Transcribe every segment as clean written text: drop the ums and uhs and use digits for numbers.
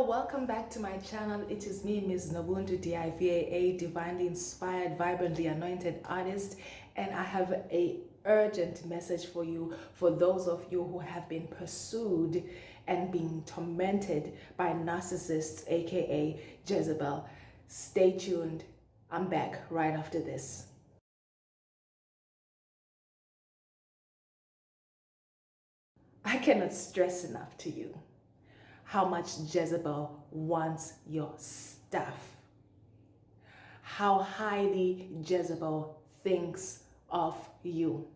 welcome back to my channel. It is me, MsNoBuntu D.I.V.A.A, divinely inspired, vibrantly anointed artist, and I have a urgent message for you, for those of you who have been pursued and being tormented by narcissists, aka Jezebel. Stay tuned. I'm back right after this. I cannot stress enough to you how much Jezebel wants your stuff, how highly Jezebel thinks of you.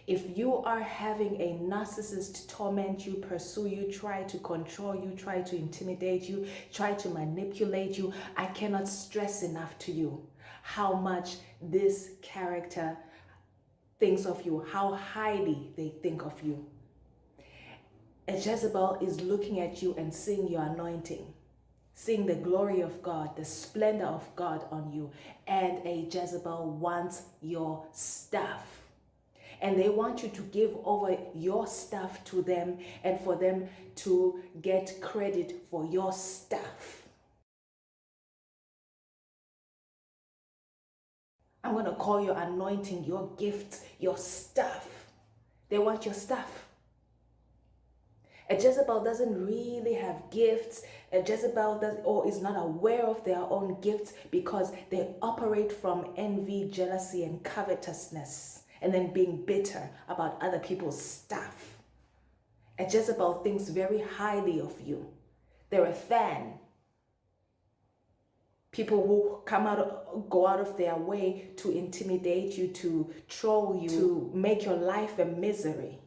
If you are having a narcissist torment you, pursue you, try to control you, try to intimidate you, try to manipulate you, I cannot stress enough to you how much this character thinks of you, how highly they think of you. A Jezebel is looking at you and seeing your anointing, seeing the glory of God, the splendor of God on you. And a Jezebel wants your stuff. And they want you to give over your stuff to them and for them to get credit for your stuff. I'm going to call your anointing, your gifts, your stuff. They want your stuff. A Jezebel doesn't really have gifts. A Jezebel is not aware of their own gifts because they operate from envy, jealousy, and covetousness, and then being bitter about other people's stuff. A Jezebel thinks very highly of you. They're a fan. People who go out of their way to intimidate you, to troll you, to make your life a misery.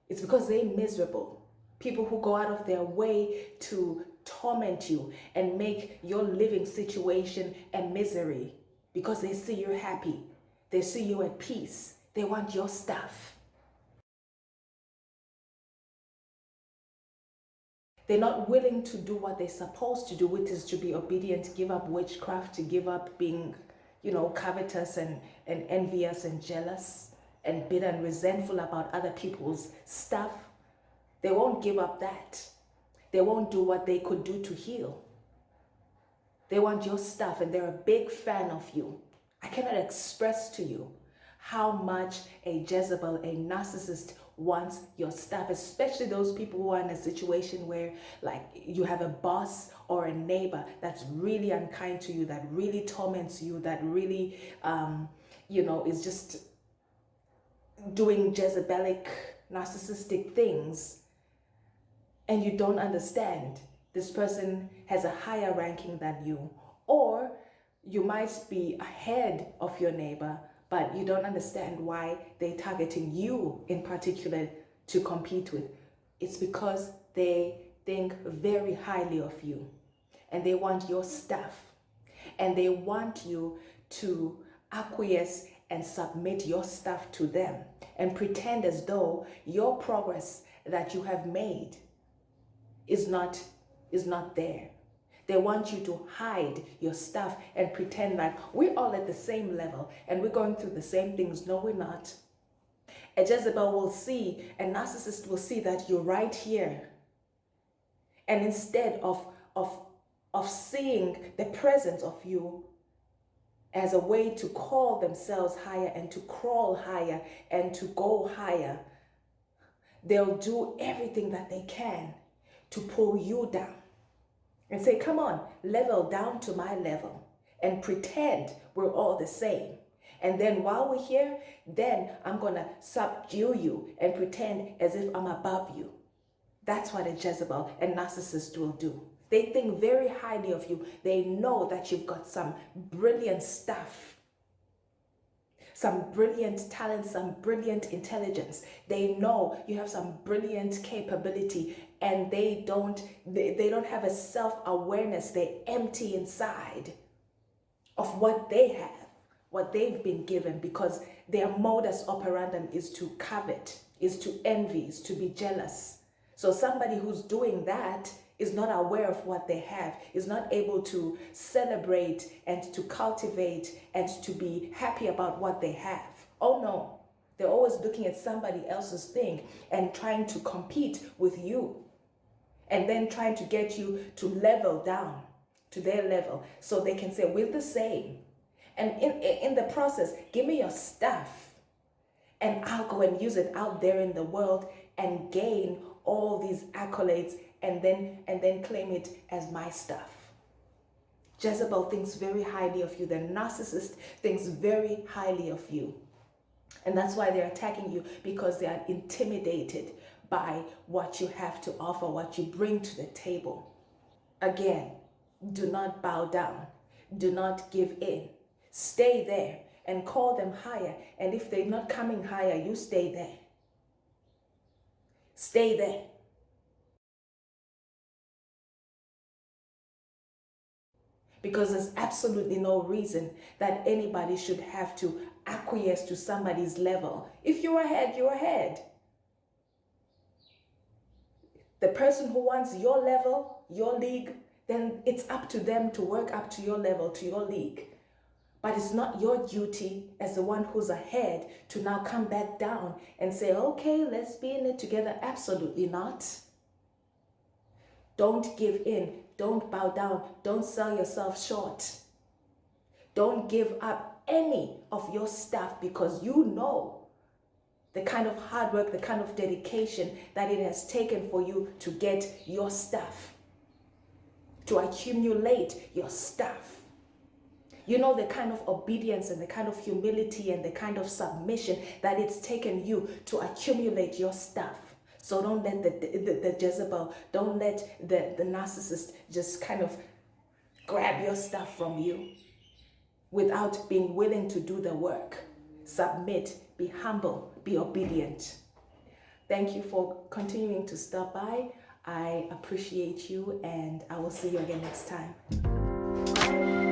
It's because they're miserable. People who go out of their way to torment you and make your living situation a misery because they see you're happy. They see you at peace. They want your stuff. They're not willing to do what they're supposed to do, which is to be obedient, give up witchcraft, to give up being, covetous and envious and jealous and bitter and resentful about other people's stuff. They won't give up that. They won't do what they could do to heal. They want your stuff and they're a big fan of you. I cannot express to you how much a Jezebel, a narcissist, wants your stuff, especially those people who are in a situation where, like, you have a boss or a neighbor that's really unkind to you, that really torments you, that really, is just doing Jezebelic, narcissistic things. And you don't understand. This person has a higher ranking than you. Or you might be ahead of your neighbor, but you don't understand why they're targeting you in particular to compete with. It's because they think very highly of you. And they want your stuff. And they want you to acquiesce and submit your stuff to them. And pretend as though your progress that you have made is not there. They want you to hide your stuff and pretend like we're all at the same level and we're going through the same things. No, we're not. A Jezebel will see, a narcissist will see that you're right here. And instead of seeing the presence of you as a way to call themselves higher and to crawl higher and to go higher, they'll do everything that they can to pull you down and say, come on, level down to my level and pretend we're all the same. And then while we're here, then I'm going to subdue you and pretend as if I'm above you. That's what a Jezebel and narcissist will do. They think very highly of you. They know that you've got some brilliant stuff, some brilliant talent, some brilliant intelligence. They know you have some brilliant capability, and they don't have a self-awareness. They're empty inside of what they have, what they've been given, because their modus operandi is to covet, is to envy, is to be jealous. So somebody who's doing that is not aware of what they have, is not able to celebrate and to cultivate and to be happy about what they have. Oh no, they're always looking at somebody else's thing and trying to compete with you. and then trying to get you to level down to their level so they can say, we're the same. And in the process, give me your stuff and I'll go and use it out there in the world and gain all these accolades and then claim it as my stuff. Jezebel thinks very highly of you. The narcissist thinks very highly of you. And that's why they're attacking you, because they are intimidated by what you have to offer, what you bring to the table. Again, do not bow down. Do not give in. Stay there and call them higher. And if they're not coming higher, you stay there. Stay there. Because there's absolutely no reason that anybody should have to acquiesce to somebody's level. If you're ahead, you're ahead. The person who wants your level, your league, then it's up to them to work up to your level, to your league. But it's not your duty as the one who's ahead to now come back down and say, okay, let's be in it together. Absolutely not. Don't give in. Don't bow down. Don't sell yourself short. Don't give up any of your stuff, because you know the kind of hard work, the kind of dedication that it has taken for you to get your stuff, to accumulate your stuff. You know the kind of obedience and the kind of humility and the kind of submission that it's taken you to accumulate your stuff. So don't let the Jezebel, don't let the narcissist just kind of grab your stuff from you without being willing to do the work. Submit, be humble, be obedient. Thank you for continuing to stop by. I appreciate you, and I will see you again next time. Bye.